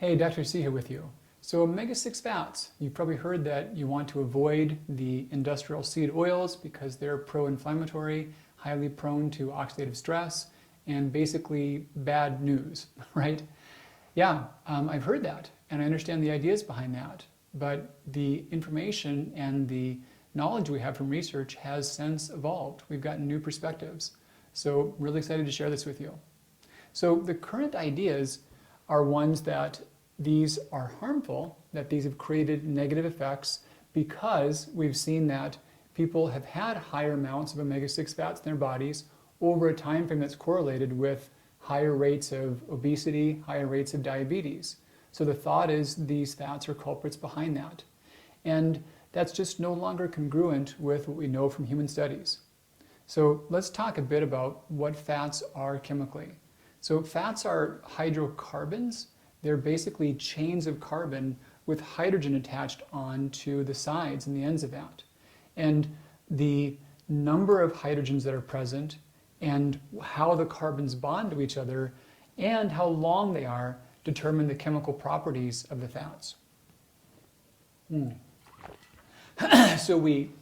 Hey, Dr. C here with you. So omega-6 fats, you've probably heard that you want to avoid the industrial seed oils because they're pro-inflammatory, highly prone to oxidative stress, and basically bad news, right? Yeah, I've heard that, and I understand the ideas behind that, but the information and the knowledge we have from research has since evolved. We've gotten new perspectives. So really excited to share this with you. So the current ideas are ones that these are harmful, that these have created negative effects because we've seen that people have had higher amounts of omega-6 fats in their bodies over a time frame that's correlated with higher rates of obesity, higher rates of diabetes. So the thought is these fats are culprits behind that. And that's just no longer congruent with what we know from human studies. So let's talk a bit about what fats are chemically. So fats are hydrocarbons. They're basically chains of carbon with hydrogen attached onto the sides and the ends of that. And the number of hydrogens that are present and how the carbons bond to each other and how long they are determine the chemical properties of the fats. So we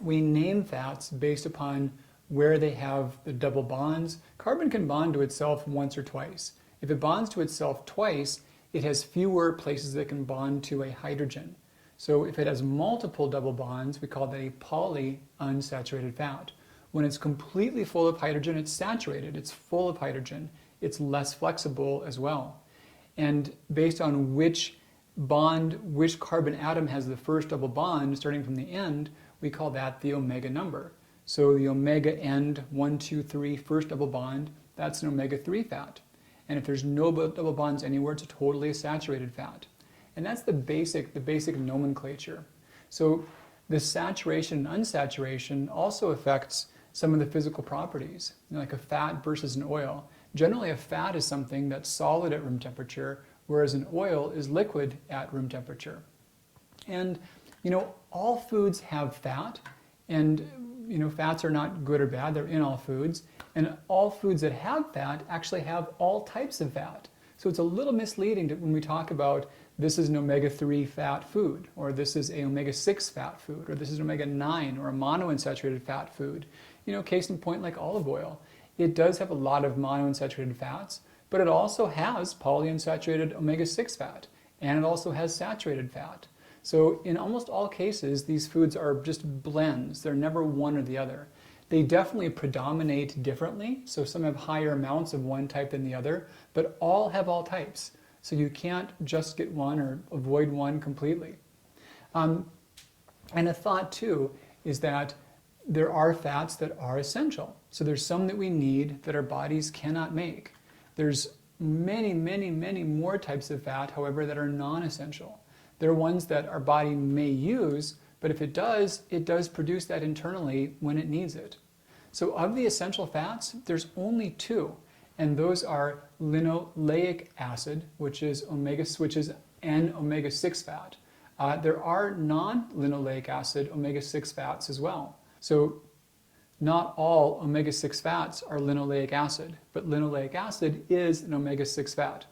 name fats based upon where they have the double bonds. Carbon can bond to itself once or twice. If it bonds to itself twice, it has fewer places that can bond to a hydrogen. So if it has multiple double bonds, we call that a polyunsaturated fat. When it's completely full of hydrogen, it's saturated, it's full of hydrogen, it's less flexible as well. And based on which carbon atom has the first double bond, starting from the end, we call that the omega number. So the omega end, 1, 2, 3, first double bond, that's an omega-3 fat. And if there's no double bonds anywhere, it's a totally saturated fat. And that's the basic nomenclature. So the saturation and unsaturation also affects some of the physical properties, like a fat versus an oil. Generally, a fat is something that's solid at room temperature, whereas an oil is liquid at room temperature. And, all foods have fat, and, fats are not good or bad, they're in all foods. And all foods that have fat actually have all types of fat. So it's a little misleading when we talk about this is an omega-3 fat food, or this is a omega-6 fat food, or this is an omega-9 or a monounsaturated fat food. Case in point, like olive oil. It does have a lot of monounsaturated fats, but it also has polyunsaturated omega-6 fat, and it also has saturated fat. So in almost all cases, these foods are just blends. They're never one or the other. They definitely predominate differently, so some have higher amounts of one type than the other, but all have all types. So you can't just get one or avoid one completely. And a thought too is that there are fats that are essential. So there's some that we need that our bodies cannot make. There's many, many, many more types of fat, however, that are non-essential. There are ones that our body may use, but if it does produce that internally when it needs it. So of the essential fats, there's only two, and those are linoleic acid, which is an omega-6 fat. There are non-linoleic acid omega-6 fats as well. So not all omega-6 fats are linoleic acid, but linoleic acid is an omega-6 fat.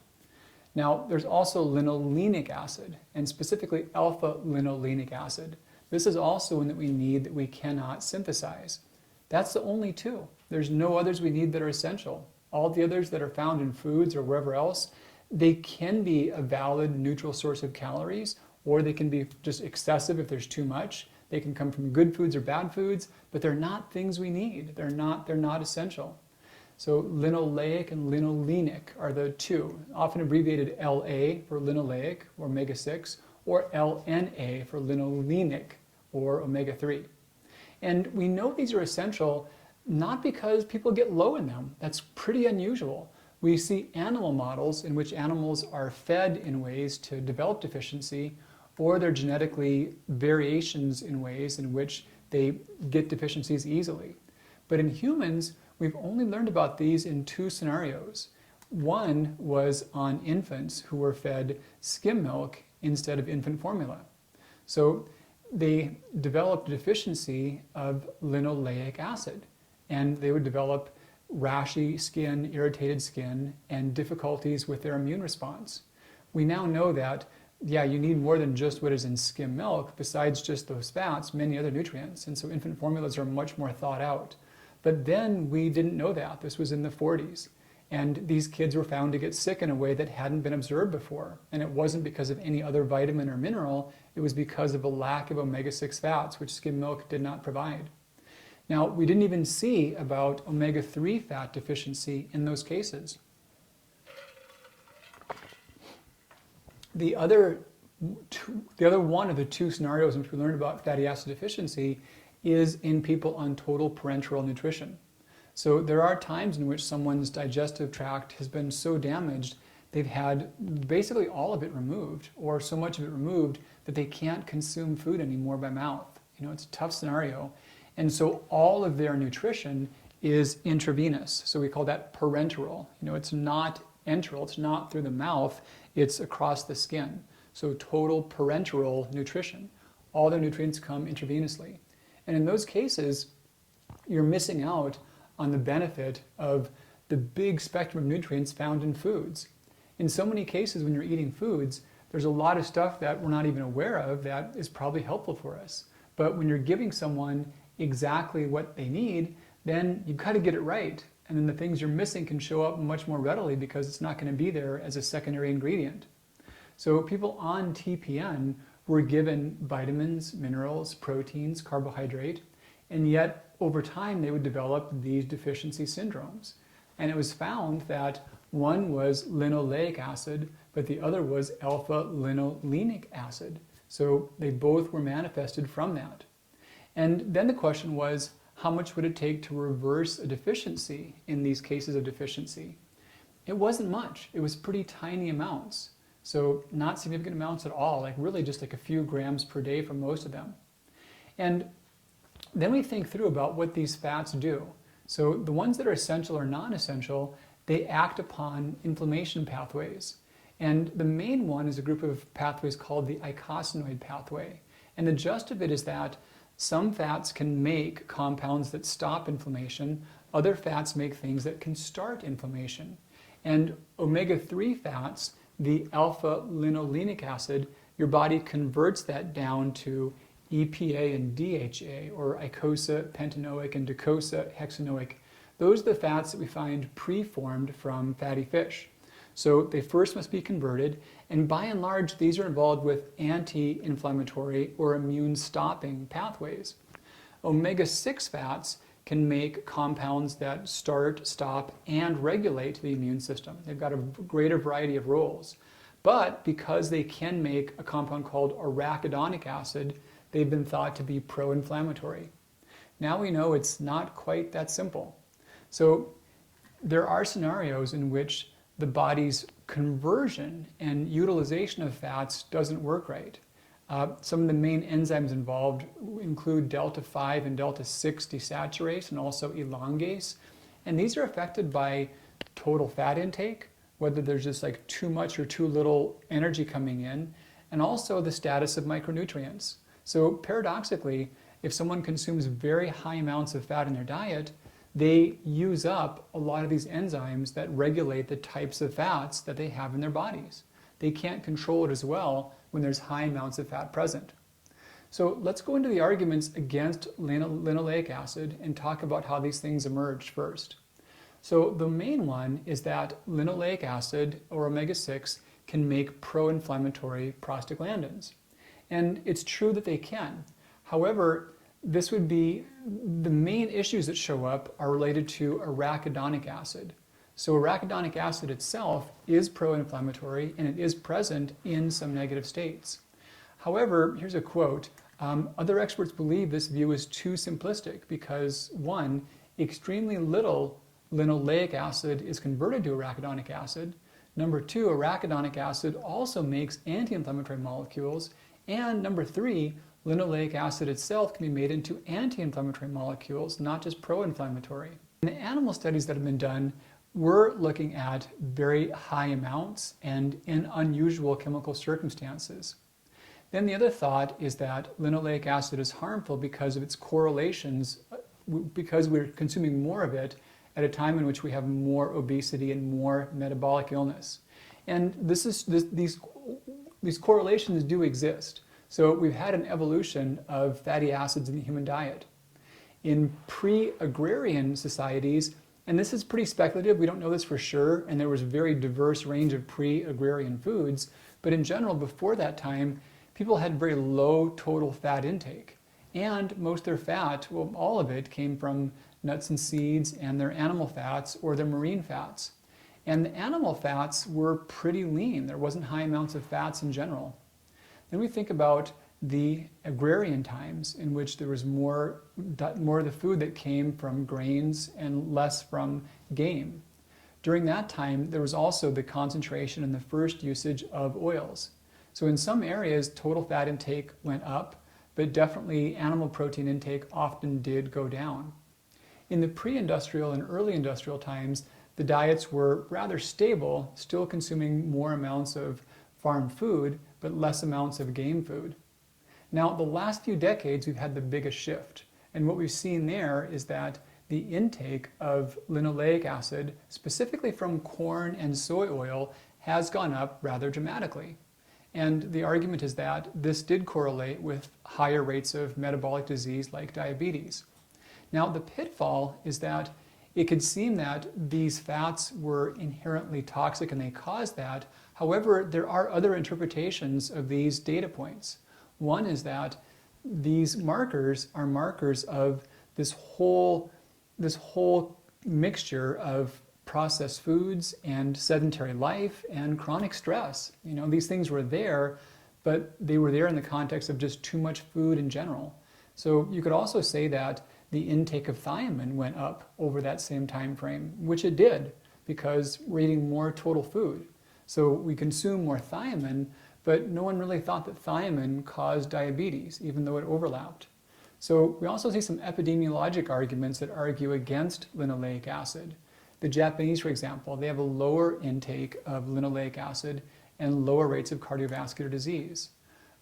Now, there's also linolenic acid, and specifically alpha-linolenic acid. This is also one that we need that we cannot synthesize. That's the only two. There's no others we need that are essential. All the others that are found in foods or wherever else, they can be a valid neutral source of calories, or they can be just excessive if there's too much. They can come from good foods or bad foods, but they're not things we need. They're not essential. So linoleic and linolenic are the two, often abbreviated LA for linoleic or omega-6, or LNA for linolenic or omega-3. And we know these are essential not because people get low in them. That's pretty unusual. We see animal models in which animals are fed in ways to develop deficiency, or they're genetically variations in ways in which they get deficiencies easily. But in humans, we've only learned about these in two scenarios. One was on infants who were fed skim milk instead of infant formula. So they developed a deficiency of linoleic acid, and they would develop rashy skin, irritated skin, and difficulties with their immune response. we now know that, yeah, you need more than just what is in skim milk, besides just those fats, many other nutrients. And so infant formulas are much more thought out. But then we didn't know that. This was in the 40s. And these kids were found to get sick in a way that hadn't been observed before. And it wasn't because of any other vitamin or mineral, it was because of a lack of omega-6 fats, which skim milk did not provide. Now, we didn't even see about omega-3 fat deficiency in those cases. The other one of the two scenarios in which we learned about fatty acid deficiency is in people on total parenteral nutrition. So there are times in which someone's digestive tract has been so damaged, they've had basically all of it removed, or so much of it removed that they can't consume food anymore by mouth. It's a tough scenario. And so all of their nutrition is intravenous. So we call that parenteral. It's not enteral, it's not through the mouth, it's across the skin. So total parenteral nutrition. All their nutrients come intravenously. And in those cases, you're missing out on the benefit of the big spectrum of nutrients found in foods. In so many cases, when you're eating foods, there's a lot of stuff that we're not even aware of that is probably helpful for us. But when you're giving someone exactly what they need, then you've got to get it right. And then the things you're missing can show up much more readily because it's not going to be there as a secondary ingredient. So people on TPN were given vitamins, minerals, proteins, carbohydrate, and yet over time they would develop these deficiency syndromes. And it was found that one was linoleic acid, but the other was alpha-linolenic acid. So they both were manifested from that. And then the question was, how much would it take to reverse a deficiency in these cases of deficiency? It wasn't much. It was pretty tiny amounts. So not significant amounts at all, like really just like a few grams per day for most of them. And then we think through about what these fats do. So the ones that are essential or non-essential, they act upon inflammation pathways. And the main one is a group of pathways called the eicosanoid pathway. And the gist of it is that some fats can make compounds that stop inflammation. Other fats make things that can start inflammation. And omega-3 fats, the alpha-linolenic acid, your body converts that down to EPA and DHA, or eicosapentaenoic and docosahexaenoic. Those are the fats that we find preformed from fatty fish. So they first must be converted, and by and large, these are involved with anti-inflammatory or immune-stopping pathways. Omega-6 fats can make compounds that start, stop, and regulate the immune system. They've got a greater variety of roles. But because they can make a compound called arachidonic acid, they've been thought to be pro-inflammatory. Now we know it's not quite that simple. So there are scenarios in which the body's conversion and utilization of fats doesn't work right. Some of the main enzymes involved include delta-5 and delta-6 desaturase and also elongase. And these are affected by total fat intake, whether there's just like too much or too little energy coming in, and also the status of micronutrients. So paradoxically, if someone consumes very high amounts of fat in their diet, they use up a lot of these enzymes that regulate the types of fats that they have in their bodies. They can't control it as well when there's high amounts of fat present. So let's go into the arguments against linoleic acid and talk about how these things emerged first. So the main one is that linoleic acid, or omega-6, can make pro-inflammatory prostaglandins. And it's true that they can. However, this would be the main issues that show up are related to arachidonic acid. So arachidonic acid itself is pro-inflammatory and it is present in some negative states. However, here's a quote. Other experts believe this view is too simplistic because, one, extremely little linoleic acid is converted to arachidonic acid. Number two, arachidonic acid also makes anti-inflammatory molecules. And number three, linoleic acid itself can be made into anti-inflammatory molecules, not just pro-inflammatory. In the animal studies that have been done, we're looking at very high amounts and in unusual chemical circumstances. Then the other thought is that linoleic acid is harmful because of its correlations, because we're consuming more of it at a time in which we have more obesity and more metabolic illness. And these these correlations do exist. So we've had an evolution of fatty acids in the human diet. In pre-agrarian societies, and this is pretty speculative, we don't know this for sure, and there was a very diverse range of pre-agrarian foods, but in general, before that time, people had very low total fat intake. And most of their fat, well, all of it came from nuts and seeds and their animal fats or their marine fats. And the animal fats were pretty lean. There wasn't high amounts of fats in general. Then we think about the agrarian times in which there was more of the food that came from grains and less from game. During that time, there was also the concentration and the first usage of oils. So in some areas, total fat intake went up, but definitely animal protein intake often did go down. In the pre-industrial and early industrial times, the diets were rather stable, still consuming more amounts of farm food, but less amounts of game food. Now, the last few decades, we've had the biggest shift. And what we've seen there is that the intake of linoleic acid, specifically from corn and soy oil, has gone up rather dramatically. And the argument is that this did correlate with higher rates of metabolic disease like diabetes. Now, the pitfall is that it could seem that these fats were inherently toxic and they caused that. However, there are other interpretations of these data points. One is that these markers are markers of this whole mixture of processed foods and sedentary life and chronic stress. You know, these things were there, but they were there in the context of just too much food in general. So you could also say that the intake of thiamine went up over that same time frame, which it did because we're eating more total food. So we consume more thiamine, but no one really thought that thiamine caused diabetes, even though it overlapped. So we also see some epidemiologic arguments that argue against linoleic acid. The Japanese, for example, they have a lower intake of linoleic acid and lower rates of cardiovascular disease.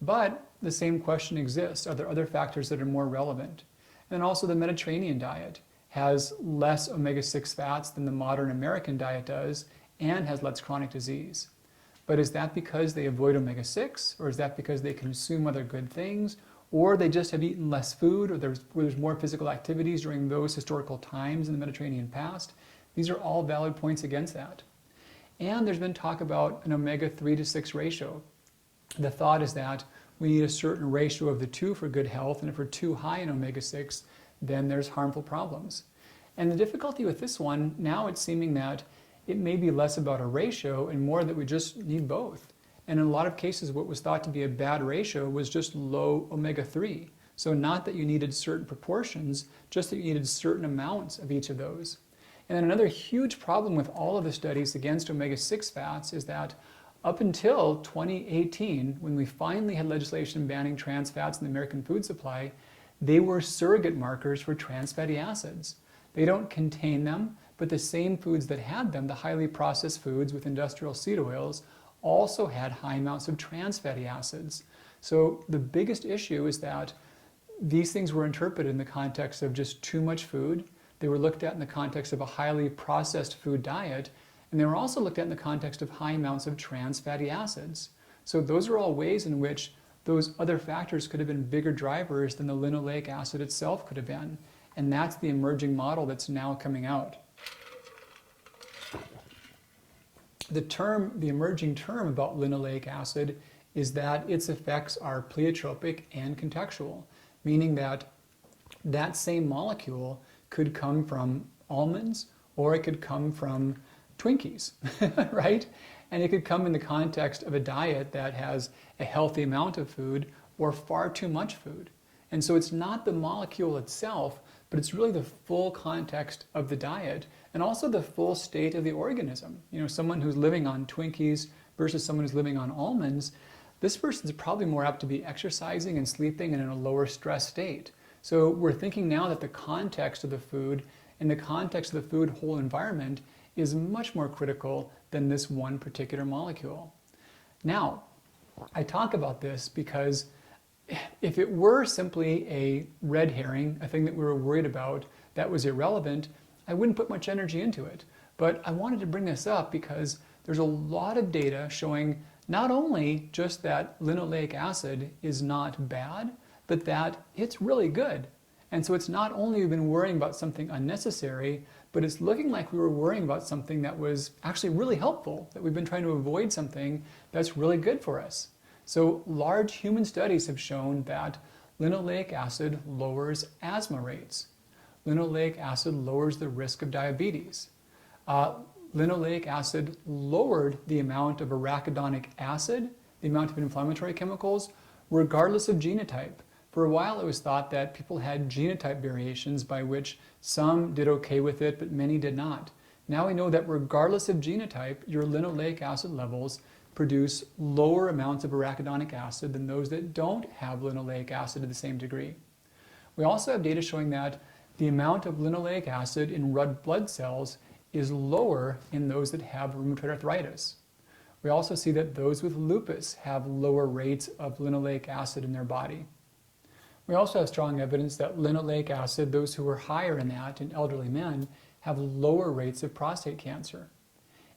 But the same question exists. Are there other factors that are more relevant? And also the Mediterranean diet has less omega-6 fats than the modern American diet does and has less chronic disease. But is that because they avoid omega-6, or is that because they consume other good things, or they just have eaten less food, or there's more physical activities during those historical times in the Mediterranean past? These are all valid points against that. And there's been talk about an omega-3 to 6 ratio. The thought is that we need a certain ratio of the two for good health, and if we're too high in omega-6, then there's harmful problems. And the difficulty with this one, now it's seeming that it may be less about a ratio and more that we just need both. And in a lot of cases, what was thought to be a bad ratio was just low omega-3. So not that you needed certain proportions, just that you needed certain amounts of each of those. And then another huge problem with all of the studies against omega-6 fats is that up until 2018, when we finally had legislation banning trans fats in the American food supply, they were surrogate markers for trans fatty acids. They don't contain them, but the same foods that had them, the highly processed foods with industrial seed oils, also had high amounts of trans fatty acids. So the biggest issue is that these things were interpreted in the context of just too much food. They were looked at in the context of a highly processed food diet, and they were also looked at in the context of high amounts of trans fatty acids. So those are all ways in which those other factors could have been bigger drivers than the linoleic acid itself could have been. And that's the emerging model that's now coming out. The emerging term about linoleic acid is that its effects are pleiotropic and contextual, meaning that that same molecule could come from almonds or it could come from Twinkies, right? And it could come in the context of a diet that has a healthy amount of food or far too much food. And so it's not the molecule itself, but it's really the full context of the diet and also the full state of the organism. You know, someone who's living on Twinkies versus someone who's living on almonds, this person's probably more apt to be exercising and sleeping and in a lower stress state. So we're thinking now that the context of the food and the context of the food whole environment is much more critical than this one particular molecule. Now, I talk about this because if it were simply a red herring, a thing that we were worried about that was irrelevant, I wouldn't put much energy into it. But I wanted to bring this up because there's a lot of data showing not only just that linoleic acid is not bad, but that it's really good. And so it's not only we've been worrying about something unnecessary, but it's looking like we were worrying about something that was actually really helpful, that we've been trying to avoid something that's really good for us. So large human studies have shown that linoleic acid lowers asthma rates. Linoleic acid lowers the risk of diabetes. Linoleic acid lowered the amount of arachidonic acid, the amount of inflammatory chemicals, regardless of genotype. For a while it was thought that people had genotype variations by which some did okay with it, but many did not. Now we know that regardless of genotype, your linoleic acid levels produce lower amounts of arachidonic acid than those that don't have linoleic acid to the same degree. We also have data showing that the amount of linoleic acid in red blood cells is lower in those that have rheumatoid arthritis. We also see that those with lupus have lower rates of linoleic acid in their body. We also have strong evidence that linoleic acid, those who are higher in that in elderly men, have lower rates of prostate cancer.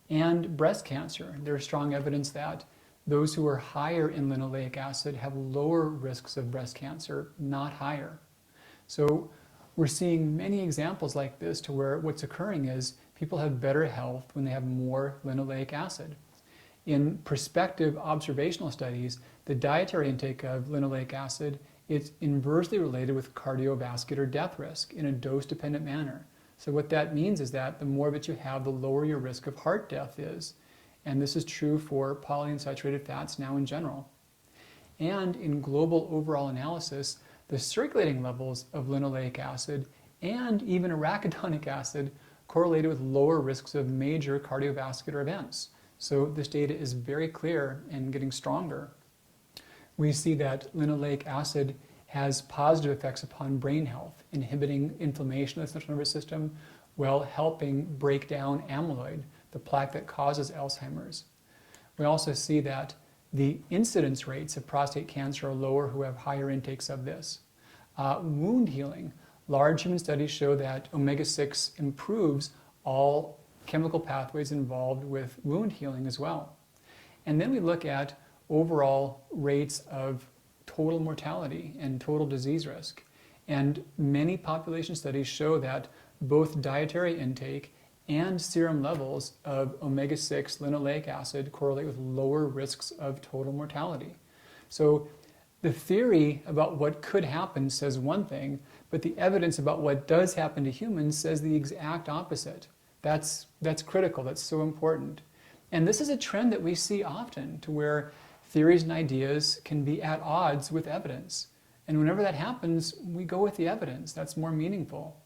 And breast cancer, there's strong evidence that those who are higher in linoleic acid have lower risks of breast cancer, not higher. So we're seeing many examples like this to where what's occurring is people have better health when they have more linoleic acid. In prospective observational studies, the dietary intake of linoleic acid is inversely related with cardiovascular death risk in a dose-dependent manner. So what that means is that the more of it you have, the lower your risk of heart death is. And this is true for polyunsaturated fats now in general. And in global overall analysis, the circulating levels of linoleic acid and even arachidonic acid correlated with lower risks of major cardiovascular events. So this data is very clear and getting stronger. We see that linoleic acid has positive effects upon brain health, inhibiting inflammation of the central nervous system while helping break down amyloid, the plaque that causes Alzheimer's. We also see that the incidence rates of prostate cancer are lower who have higher intakes of this. Wound healing. Large human studies show that omega-6 improves all chemical pathways involved with wound healing as well. And then we look at overall rates of total mortality and total disease risk. And many population studies show that both dietary intake and serum levels of omega-6 linoleic acid correlate with lower risks of total mortality. So the theory about what could happen says one thing, but the evidence about what does happen to humans says the exact opposite. That's critical, that's so important. And this is a trend that we see often, to where theories and ideas can be at odds with evidence. And whenever that happens, we go with the evidence. That's more meaningful.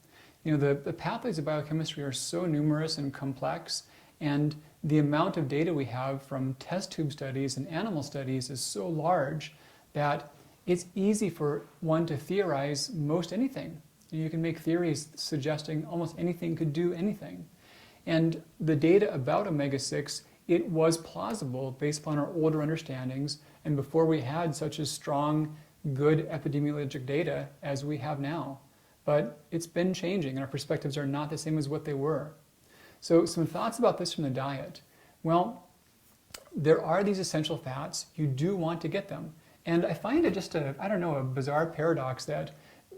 You know, the pathways of biochemistry are so numerous and complex, and the amount of data we have from test tube studies and animal studies is so large that it's easy for one to theorize most anything. You can make theories suggesting almost anything could do anything. And the data about omega-6, it was plausible based upon our older understandings and before we had such a strong, good epidemiologic data as we have now. But it's been changing and our perspectives are not the same as what they were. So some thoughts about this from the diet. Well, there are these essential fats. You do want to get them. And I find it just a bizarre paradox that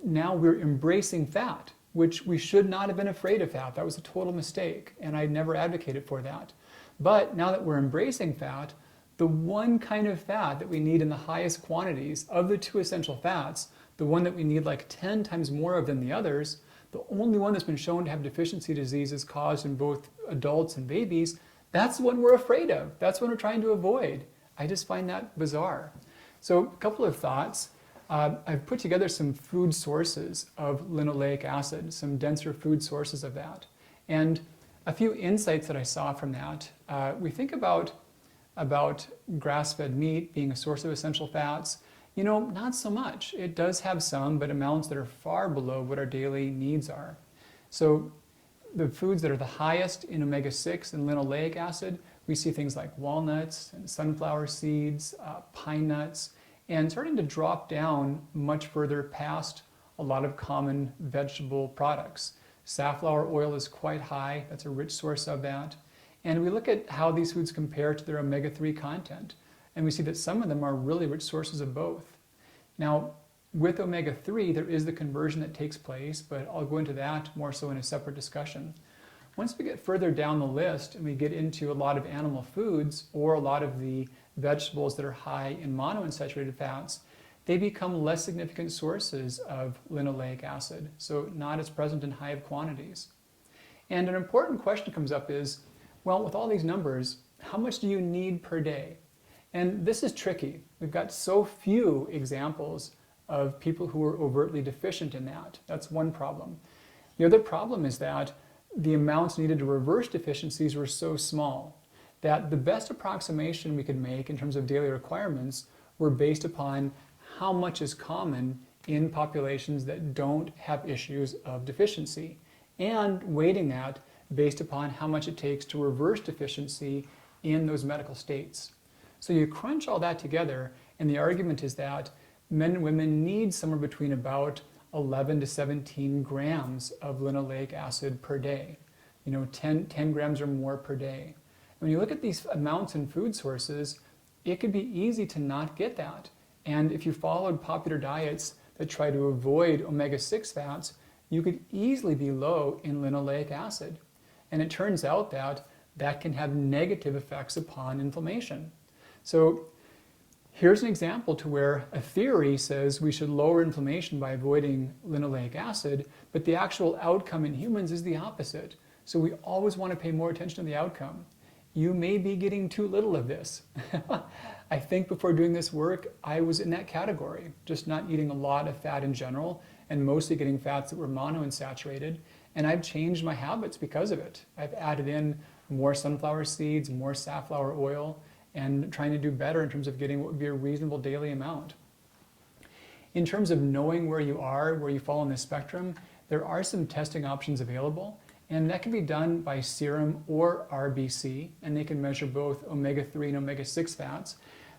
now we're embracing fat, which we should not have been afraid of fat. That was a total mistake, and I never advocated for that. But now that we're embracing fat, the one kind of fat that we need in the highest quantities of the two essential fats, the one that we need like 10 times more of than the others, the only one that's been shown to have deficiency diseases caused in both adults and babies, that's the one we're afraid of. That's what we're trying to avoid. I just find that bizarre. So a couple of thoughts. I've put together some food sources of linoleic acid, some denser food sources of that. And a few insights that I saw from that. We think about grass-fed meat being a source of essential fats. You know, not so much. It does have some, but amounts that are far below what our daily needs are. So the foods that are the highest in omega-6 and linoleic acid, we see things like walnuts and sunflower seeds, pine nuts, and starting to drop down much further past a lot of common vegetable products. Safflower oil is quite high. That's a rich source of that. And we look at how these foods compare to their omega-3 content. And we see that some of them are really rich sources of both. Now, with omega-3, there is the conversion that takes place, but I'll go into that more so in a separate discussion. Once we get further down the list and we get into a lot of animal foods or a lot of the vegetables that are high in monounsaturated fats, they become less significant sources of linoleic acid, so not as present in high quantities. And an important question comes up is, well, with all these numbers, how much do you need per day? And this is tricky. We've got so few examples of people who are overtly deficient in that. That's one problem. The other problem is that the amounts needed to reverse deficiencies were so small that the best approximation we could make in terms of daily requirements were based upon how much is common in populations that don't have issues of deficiency, and weighting that based upon how much it takes to reverse deficiency in those medical states. So you crunch all that together, and the argument is that men and women need somewhere between about 11 to 17 grams of linoleic acid per day. 10 grams or more per day. When you look at these amounts in food sources, it could be easy to not get that. And if you followed popular diets that try to avoid omega-6 fats, you could easily be low in linoleic acid. And it turns out that that can have negative effects upon inflammation. So here's an example to where a theory says we should lower inflammation by avoiding linoleic acid, but the actual outcome in humans is the opposite. So we always want to pay more attention to the outcome. You may be getting too little of this. I think before doing this work, I was in that category, just not eating a lot of fat in general, and mostly getting fats that were monounsaturated, and I've changed my habits because of it. I've added in more sunflower seeds, more safflower oil, and trying to do better in terms of getting what would be a reasonable daily amount. In terms of knowing where you are, where you fall on the spectrum, there are some testing options available, and that can be done by serum or RBC, and they can measure both omega-3 and omega-6 fats.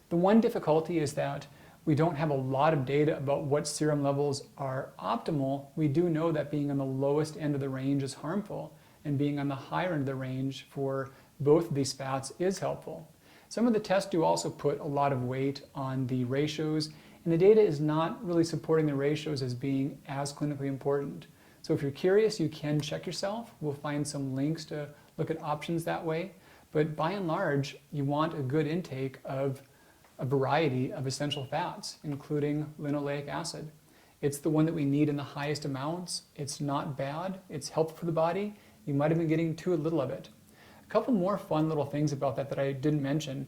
The one difficulty is that we don't have a lot of data about what serum levels are optimal. We do know that being on the lowest end of the range is harmful, and being on the higher end of the range for both of these fats is helpful. Some of the tests do also put a lot of weight on the ratios, and the data is not really supporting the ratios as being as clinically important. So if you're curious, you can check yourself. We'll find some links to look at options that way. But by and large, you want a good intake of a variety of essential fats, including linoleic acid. It's the one that we need in the highest amounts. It's not bad. It's helpful for the body. You might have been getting too little of it. A couple more fun little things about that I didn't mention.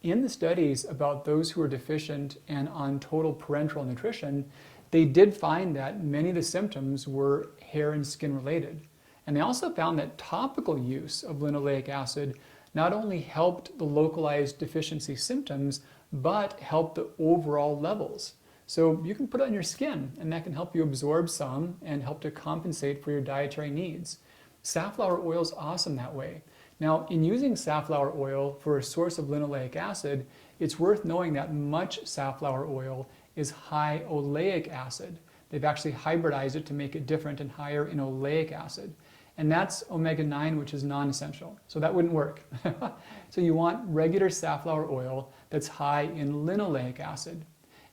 In the studies about those who are deficient and on total parenteral nutrition, they did find that many of the symptoms were hair and skin related. And they also found that topical use of linoleic acid not only helped the localized deficiency symptoms, but helped the overall levels. So you can put it on your skin, and that can help you absorb some and help to compensate for your dietary needs. Safflower oil is awesome that way. Now, in using safflower oil for a source of linoleic acid, it's worth knowing that much safflower oil is high oleic acid. They've actually hybridized it to make it different and higher in oleic acid. And that's omega-9, which is non-essential. So that wouldn't work. So you want regular safflower oil that's high in linoleic acid.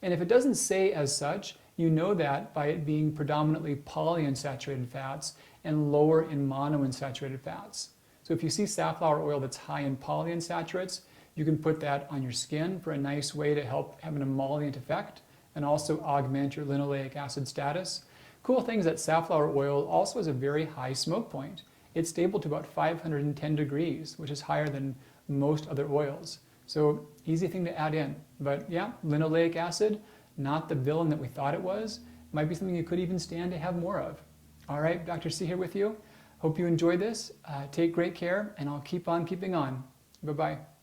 And if it doesn't say as such, you know that by it being predominantly polyunsaturated fats and lower in monounsaturated fats. So if you see safflower oil that's high in polyunsaturates, you can put that on your skin for a nice way to help have an emollient effect and also augment your linoleic acid status. Cool thing is that safflower oil also has a very high smoke point. It's stable to about 510 degrees, which is higher than most other oils. So easy thing to add in. But yeah, linoleic acid, not the villain that we thought it was. Might be something you could even stand to have more of. All right, Dr. C here with you. Hope you enjoyed this. Take great care, and I'll keep on keeping on. Bye-bye.